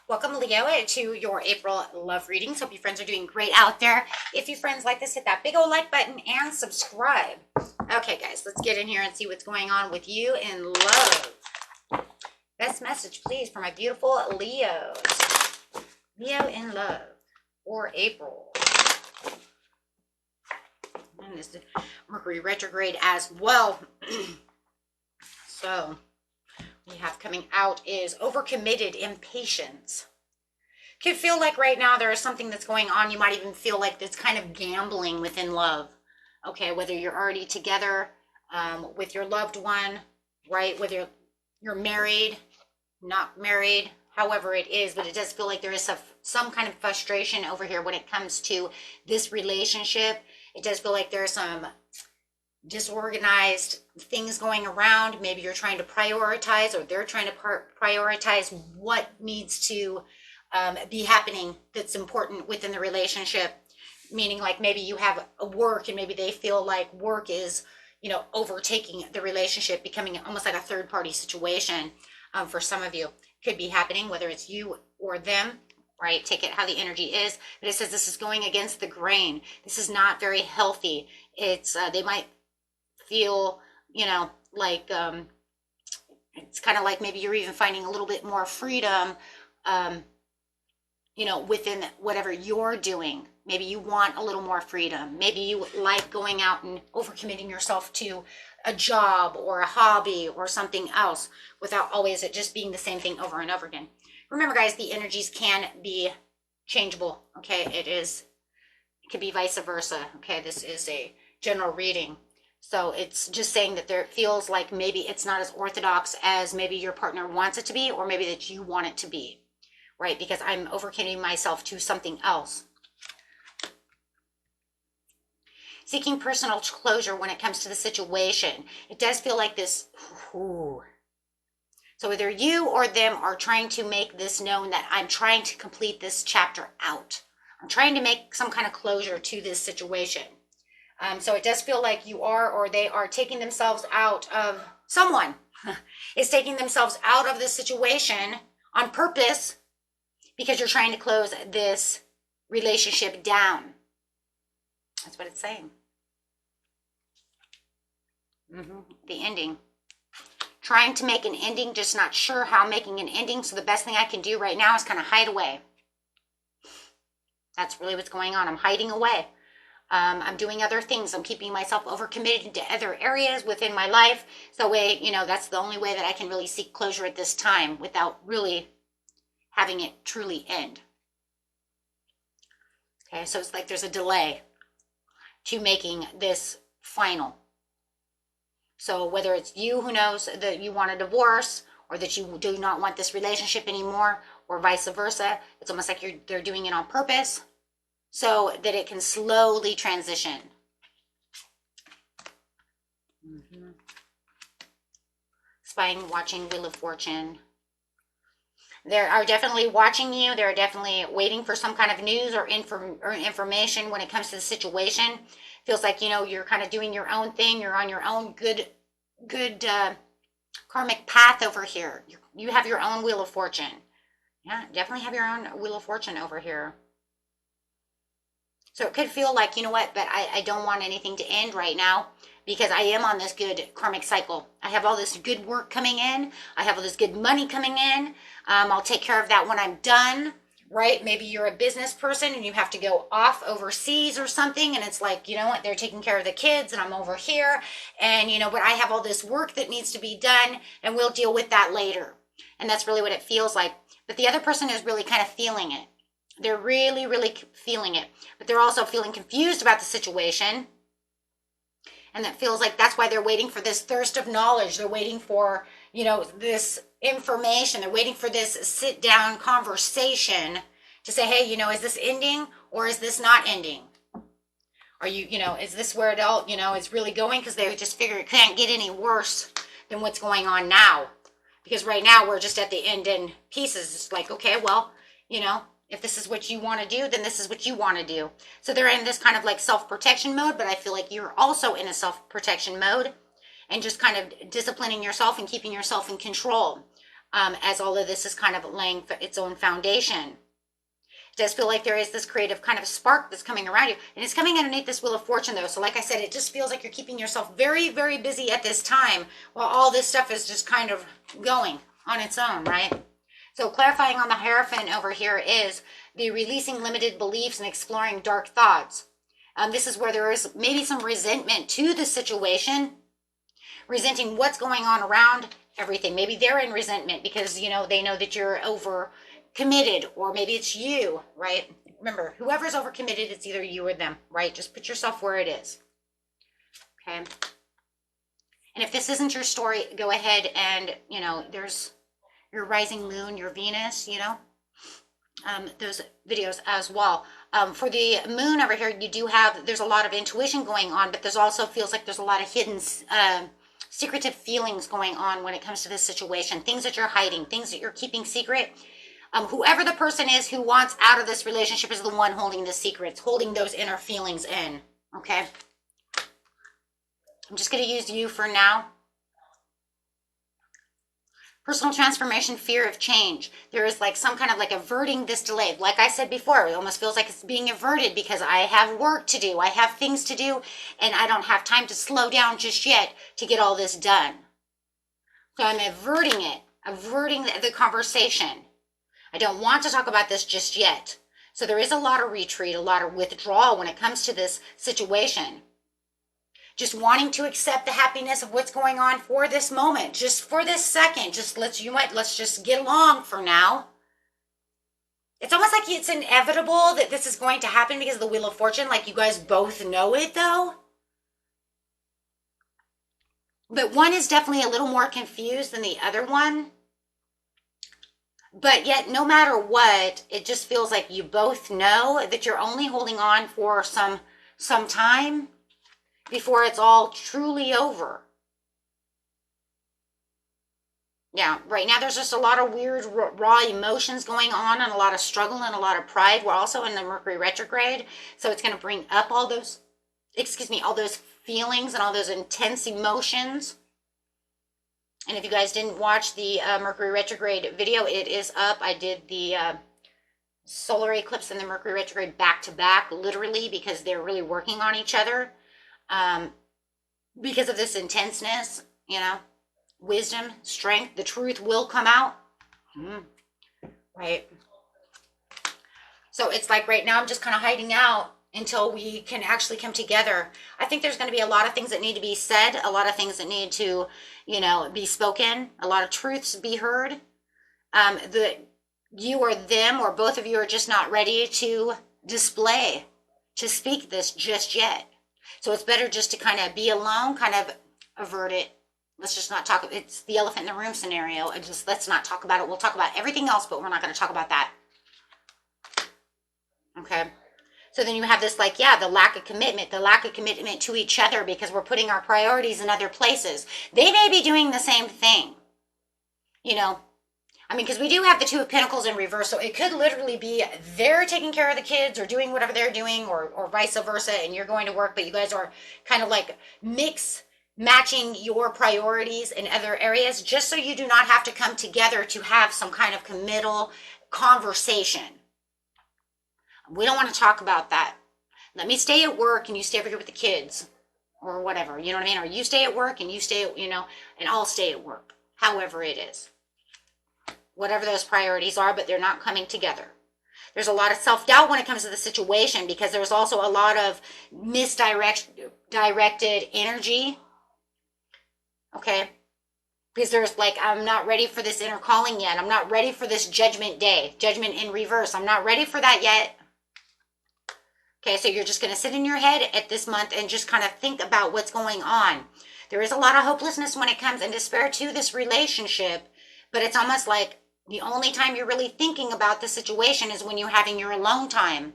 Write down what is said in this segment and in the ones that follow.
Welcome, Leo, to your April love readings. Hope you friends are doing great out there. If you friends like this, hit that big old like button and subscribe. Okay, guys, let's get in here and see what's going on with you in love. Best message, please, for my beautiful Leos. Leo in love for April. And this is Mercury retrograde as well. So we have coming out is overcommitted impatience. Could feel like right now there is something that's going on. You might even feel like this kind of gambling within love. Okay, whether you're already together with your loved one, right? Whether you're married, not married, however it is, but it does feel like there is some kind of frustration over here when it comes to this relationship. It does feel like there's some disorganized things going around. Maybe you're trying to prioritize, or they're trying to prioritize what needs to be happening that's important within the relationship. Meaning, like, maybe you have a work and maybe they feel like work is, overtaking the relationship, becoming almost like a third party situation. For some of you, could be happening, whether it's you or them, right? Take it how the energy is. But it says this is going against the grain. This is not very healthy. It's they might feel, like it's kind of like maybe you're even finding a little bit more freedom, within whatever you're doing. Maybe you want a little more freedom. Maybe you like going out and overcommitting yourself to a job or a hobby or something else without always it just being the same thing over and over again. Remember, guys, the energies can be changeable. Okay, it could be vice versa. Okay, this is a general reading. So it's just saying that there feels like maybe it's not as orthodox as maybe your partner wants it to be, or maybe that you want it to be, right? Because I'm overcommitting myself to something else. Seeking personal closure when it comes to the situation. It does feel like this. Ooh. So either you or them are trying to make this known that I'm trying to complete this chapter out. I'm trying to make some kind of closure to this situation. So it does feel like you are, or they are taking themselves out of, someone is taking themselves out of this situation on purpose because you're trying to close this relationship down. That's what it's saying. The ending. Trying to make an ending, just not sure how making an ending. So the best thing I can do right now is kind of hide away. That's really what's going on. I'm hiding away. I'm doing other things. I'm keeping myself overcommitted to other areas within my life. So that's the only way that I can really seek closure at this time without really having it truly end. Okay, so it's like there's a delay to making this final. So whether it's you who knows that you want a divorce, or that you do not want this relationship anymore, or vice versa, it's almost like they're doing it on purpose so that it can slowly transition. Spying, watching, Wheel of Fortune. They are definitely watching you. They're definitely waiting for some kind of news or information when it comes to the situation. Feels like, you're kind of doing your own thing. You're on your own good karmic path over here. You have your own Wheel of Fortune. Yeah, definitely have your own Wheel of Fortune over here. So it could feel like, but I don't want anything to end right now because I am on this good karmic cycle. I have all this good work coming in. I have all this good money coming in. I'll take care of that when I'm done, right? Maybe you're a business person and you have to go off overseas or something. And it's like, they're taking care of the kids and I'm over here. And, but I have all this work that needs to be done and we'll deal with that later. And that's really what it feels like. But the other person is really kind of feeling it. They're really, really feeling it. But they're also feeling confused about the situation. And that feels like that's why they're waiting for this thirst of knowledge. They're waiting for, this information. They're waiting for this sit-down conversation to say, hey, is this ending or is this not ending? Are you, is this where it all, is really going? Because they just figure it can't get any worse than what's going on now. Because right now we're just at the end in pieces. It's like, okay, well, if this is what you want to do, then this is what you want to do. So they're in this kind of like self-protection mode, but I feel like you're also in a self-protection mode and just kind of disciplining yourself and keeping yourself in control. as all of this is kind of laying its own foundation. It does feel like there is this creative kind of spark that's coming around you, and it's coming underneath this Wheel of Fortune though. So like I said, it just feels like you're keeping yourself very, very busy at this time while all this stuff is just kind of going on its own, right? So clarifying on the Hierophant over here is the releasing limited beliefs and exploring dark thoughts. This is where there is maybe some resentment to the situation, resenting what's going on around everything. Maybe they're in resentment because, you know, they know that you're over committed, or maybe it's you, right? Remember, whoever's over committed, it's either you or them, right? Just put yourself where it is. Okay. And if this isn't your story, go ahead and, you know, there's your rising moon, your Venus, you know, those videos as well. For the moon over here, you do have, there's a lot of intuition going on, but there's also feels like there's a lot of hidden, secretive feelings going on when it comes to this situation, things that you're hiding, things that you're keeping secret. Whoever the person is who wants out of this relationship is the one holding the secrets, holding those inner feelings in, okay? I'm just going to use you for now. Personal transformation, fear of change. There is like some kind of like averting this delay. Like I said before, it almost feels like it's being averted because I have work to do. I have things to do, and I don't have time to slow down just yet to get all this done. So I'm averting it, averting the conversation. I don't want to talk about this just yet. So there is a lot of retreat, a lot of withdrawal when it comes to this situation. Just wanting to accept the happiness of what's going on for this moment, just for this second. Just let's just get along for now. It's almost like it's inevitable that this is going to happen because of the Wheel of Fortune, like you guys both know it though. But one is definitely a little more confused than the other one. But yet, no matter what, it just feels like you both know that you're only holding on for some time before it's all truly over. Yeah, right now there's just a lot of weird, raw emotions going on and a lot of struggle and a lot of pride. We're also in the Mercury retrograde, so it's going to bring up all those, all those feelings and all those intense emotions. And if you guys didn't watch the Mercury retrograde video, it is up. I did the solar eclipse and the Mercury retrograde back to back, literally, because they're really working on each other. Because of this intenseness, you know, wisdom, strength, the truth will come out. Right. So it's like right now I'm just kind of hiding out until we can actually come together. I think there's going to be a lot of things that need to be said, a lot of things that need to, you know, be spoken, a lot of truths be heard. The you or them or both of you are just not ready to speak this just yet. So it's better just to kind of be alone, kind of avert it. Let's just not talk. It's the elephant in the room scenario. And just let's not talk about it. We'll talk about everything else, but we're not going to talk about that. Okay. So then you have this like, yeah, the lack of commitment to each other because we're putting our priorities in other places. They may be doing the same thing. You know, I mean, because we do have the Two of Pentacles in reverse, so it could literally be they're taking care of the kids or doing whatever they're doing or vice versa, and you're going to work, but you guys are kind of like matching your priorities in other areas just so you do not have to come together to have some kind of committal conversation. We don't want to talk about that. Let me stay at work and you stay over here with the kids or whatever, you know what I mean? Or you stay at work and you stay, you know, and I'll stay at work, however it is. Whatever those priorities are, but they're not coming together. There's a lot of self-doubt when it comes to the situation because there's also a lot of misdirected energy. Okay? Because there's like, I'm not ready for this inner calling yet. I'm not ready for this judgment day. Judgment in reverse. I'm not ready for that yet. Okay, so you're just going to sit in your head at this month and just kind of think about what's going on. There is a lot of hopelessness when it comes and despair to this relationship, but it's almost like the only time you're really thinking about the situation is when you're having your alone time.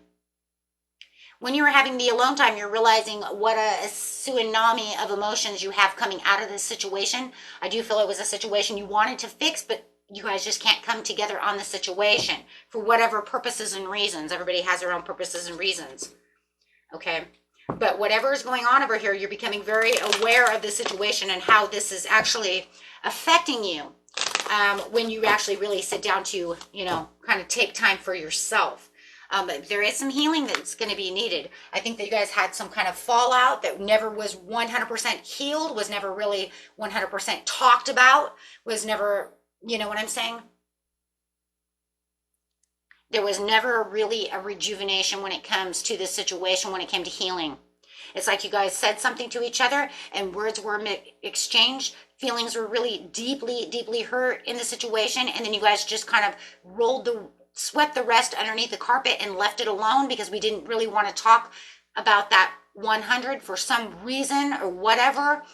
When you're having the alone time, you're realizing what a tsunami of emotions you have coming out of this situation. I do feel it was a situation you wanted to fix, but you guys just can't come together on the situation for whatever purposes and reasons. Everybody has their own purposes and reasons. Okay. But whatever is going on over here, you're becoming very aware of the situation and how this is actually affecting you. when you actually really sit down to, you know, kind of take time for yourself. But there is some healing that's going to be needed. I think that you guys had some kind of fallout that never was 100% healed, was never really 100% talked about, was never, you know what I'm saying? There was never really a rejuvenation when it comes to this situation, when it came to healing. It's like you guys said something to each other and words were exchanged. Feelings were really deeply, deeply hurt in the situation. And then you guys just kind of swept the rest underneath the carpet and left it alone because we didn't really want to talk about that 100 for some reason or whatever.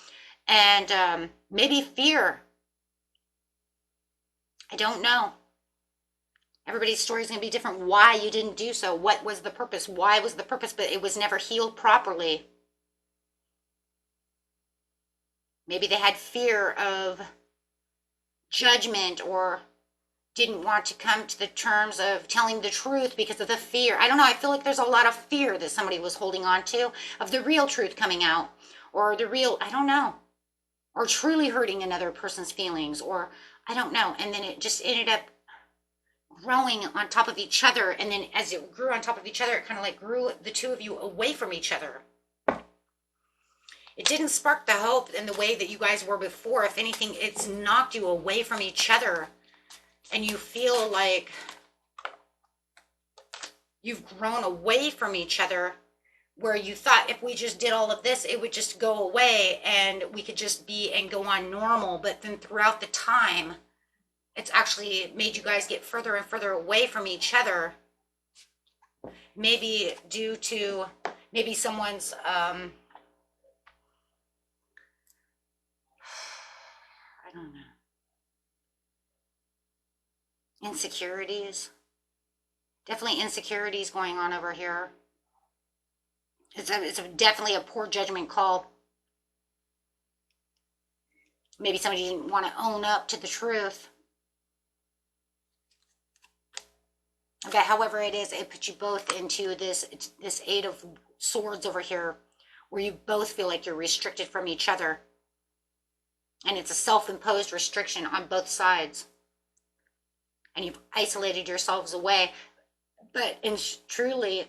And maybe fear. I don't know. Everybody's story is going to be different. Why you didn't do so. What was the purpose? Why was the purpose? But it was never healed properly. Maybe they had fear of judgment or didn't want to come to the terms of telling the truth because of the fear. I don't know. I feel like there's a lot of fear that somebody was holding on to of the real truth coming out, or the real, I don't know, or truly hurting another person's feelings, or I don't know. And then it just ended up growing on top of each other. And then as it grew on top of each other, it kind of like grew the two of you away from each other. It didn't spark the hope in the way that you guys were before. If anything, it's knocked you away from each other. And you feel like you've grown away from each other, where you thought if we just did all of this, it would just go away and we could just be and go on normal. But then throughout the time, it's actually made you guys get further and further away from each other. Maybe due to maybe someone's I don't know, insecurities. Definitely insecurities going on over here. It's definitely a poor judgment call. Maybe somebody didn't want to own up to the truth. But however it is, it puts you both into this Eight of Swords over here, where you both feel like you're restricted from each other. And it's a self-imposed restriction on both sides. And you've isolated yourselves away. But in trueness,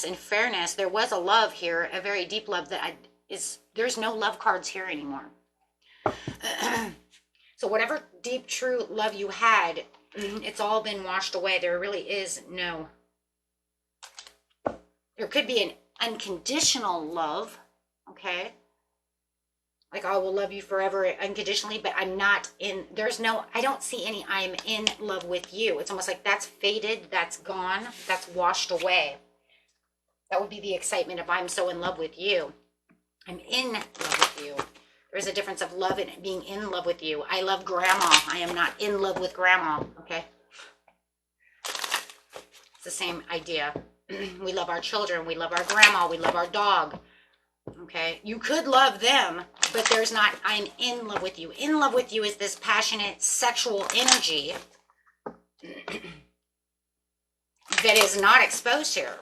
in fairness, there was a love here, a very deep love there's no love cards here anymore. So whatever deep, true love you had, it's all been washed away. There really is no. There could be an unconditional love, okay? Like, I will love you forever unconditionally, but I'm not in, I don't see any I'm in love with you. It's almost like that's faded, that's gone, that's washed away. That would be the excitement if I'm so in love with you. I'm in love with you. There's a difference of love and being in love with you. I love grandma. I am not in love with grandma, okay? It's the same idea. We love our children. We love our grandma. We love our dog. Okay, you could love them, but there's not, I'm in love with you. In love with you is this passionate sexual energy that is not exposed here.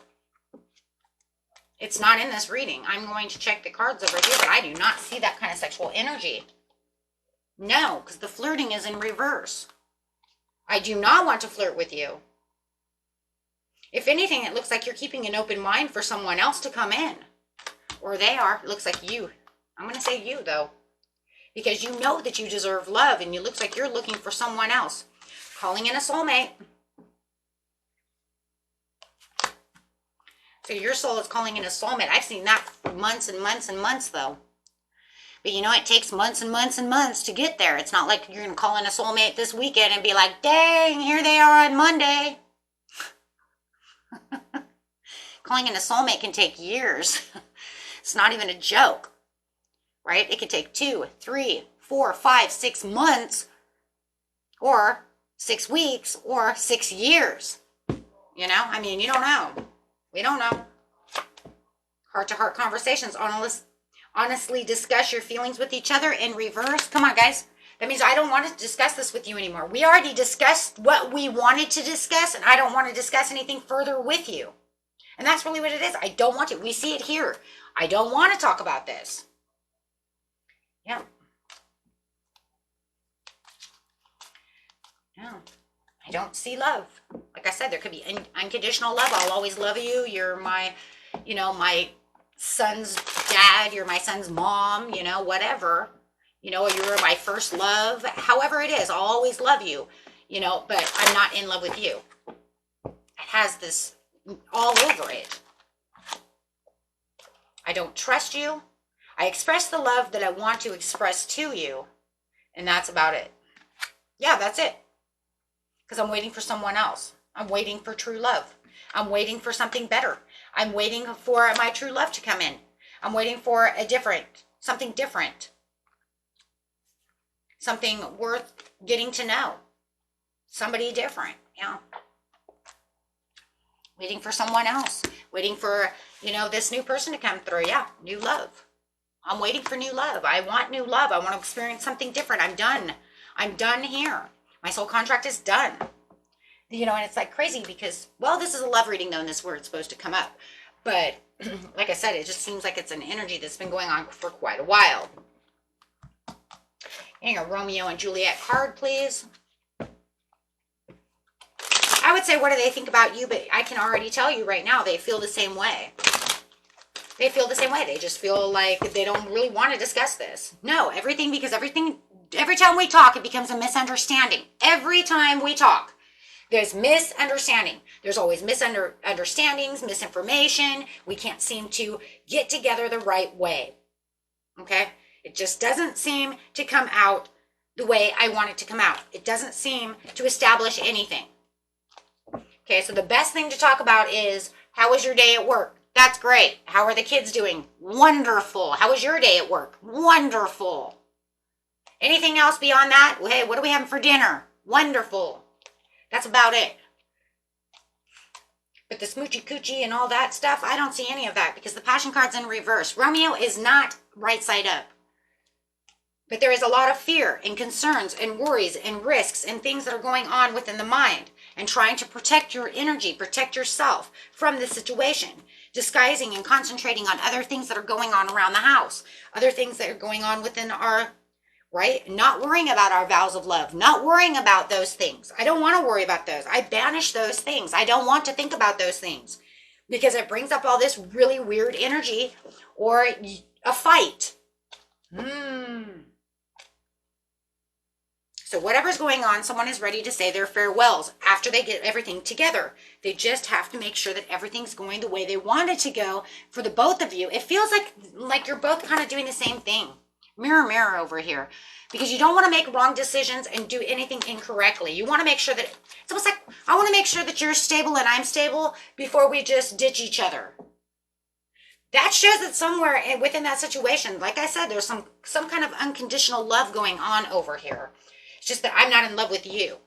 It's not in this reading. I'm going to check the cards over here, but I do not see that kind of sexual energy. No, because the flirting is in reverse. I do not want to flirt with you. If anything, it looks like you're keeping an open mind for someone else to come in. Or they are. It looks like you. I'm going to say you, though. Because you know that you deserve love, and it looks like you're looking for someone else. Calling in a soulmate. So your soul is calling in a soulmate. I've seen that for months and months and months, though. But you know, it takes months and months and months to get there. It's not like you're going to call in a soulmate this weekend and be like, dang, here they are on Monday. Calling in a soulmate can take years. It's not even a joke, right? It could take 2, 3, 4, 5, 6 months, or 6 weeks, or 6 years. You know, I mean, you don't know. We don't know. Heart-to-heart conversations. Honestly discuss your feelings with each other in reverse. Come on, guys. That means I don't want to discuss this with you anymore. We already discussed what we wanted to discuss, and I don't want to discuss anything further with you. And that's really what it is. I don't want to. We see it here. I don't want to talk about this. Yeah. No, I don't see love. Like I said, there could be unconditional love. I'll always love you. You're my, my son's dad. You're my son's mom, whatever. You're my first love. However it is, I'll always love you, but I'm not in love with you. It has this all over it. I don't trust you. I express the love that I want to express to you, and that's about it. Yeah, that's it. Because I'm waiting for someone else. I'm waiting for true love. I'm waiting for something better. I'm waiting for my true love to come in. I'm waiting for something different. Something worth getting to know. Somebody different, Waiting for someone else. Waiting for, this new person to come through. Yeah, new love. I'm waiting for new love. I want new love. I want to experience something different. I'm done. I'm done here. My soul contract is done. And it's like crazy because, well, this is a love reading though, and this is where it's supposed to come up. But like I said, it just seems like it's an energy that's been going on for quite a while. Getting a Romeo and Juliet card, please. I would say, what do they think about you? But I can already tell you right now, they feel the same way. They feel the same way. They just feel like they don't really want to discuss this. No, every time we talk, it becomes a misunderstanding. Every time we talk, there's misunderstanding. There's always misunderstandings, misinformation. We can't seem to get together the right way. Okay? It just doesn't seem to come out the way I want it to come out. It doesn't seem to establish anything. Okay, so the best thing to talk about is, how was your day at work? That's great. How are the kids doing? Wonderful. How was your day at work? Wonderful. Anything else beyond that? Hey, what are we having for dinner? Wonderful. That's about it. But the smoochy coochie and all that stuff, I don't see any of that because the passion card's in reverse. Romeo is not right side up. But there is a lot of fear and concerns and worries and risks and things that are going on within the mind and trying to protect your energy, protect yourself from the situation, disguising and concentrating on other things that are going on around the house, other things that are going on within our, right? Not worrying about our vows of love, not worrying about those things. I don't want to worry about those. I banish those things. I don't want to think about those things because it brings up all this really weird energy or a fight. So whatever's going on, someone is ready to say their farewells after they get everything together. They just have to make sure that everything's going the way they want it to go for the both of you. It feels like you're both kind of doing the same thing. Mirror, mirror over here. Because you don't want to make wrong decisions and do anything incorrectly. You want to make sure that, it's almost like, I want to make sure that you're stable and I'm stable before we just ditch each other. That shows that somewhere within that situation, like I said, there's some kind of unconditional love going on over here. It's just that I'm not in love with you,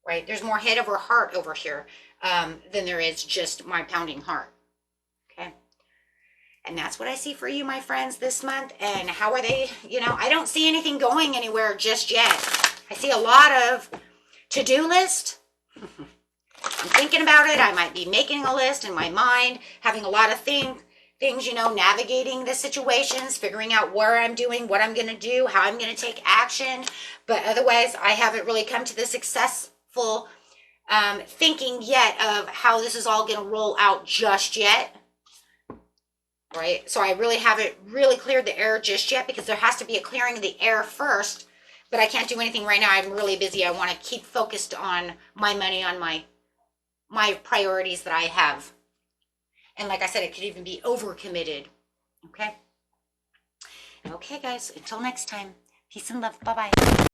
right? There's more head over heart over here than there is just my pounding heart, okay? And that's what I see for you, my friends, this month. And how are they, I don't see anything going anywhere just yet. I see a lot of to-do list. I'm thinking about it. I might be making a list in my mind, having a lot of things, navigating the situations, figuring out where I'm doing, what I'm going to do, how I'm going to take action. But otherwise, I haven't really come to the successful thinking yet of how this is all going to roll out just yet. Right? So I really haven't really cleared the air just yet because there has to be a clearing of the air first. But I can't do anything right now. I'm really busy. I want to keep focused on my money, on my priorities that I have. And like I said, it could even be overcommitted. Okay? Okay, guys. Until next time. Peace and love. Bye-bye.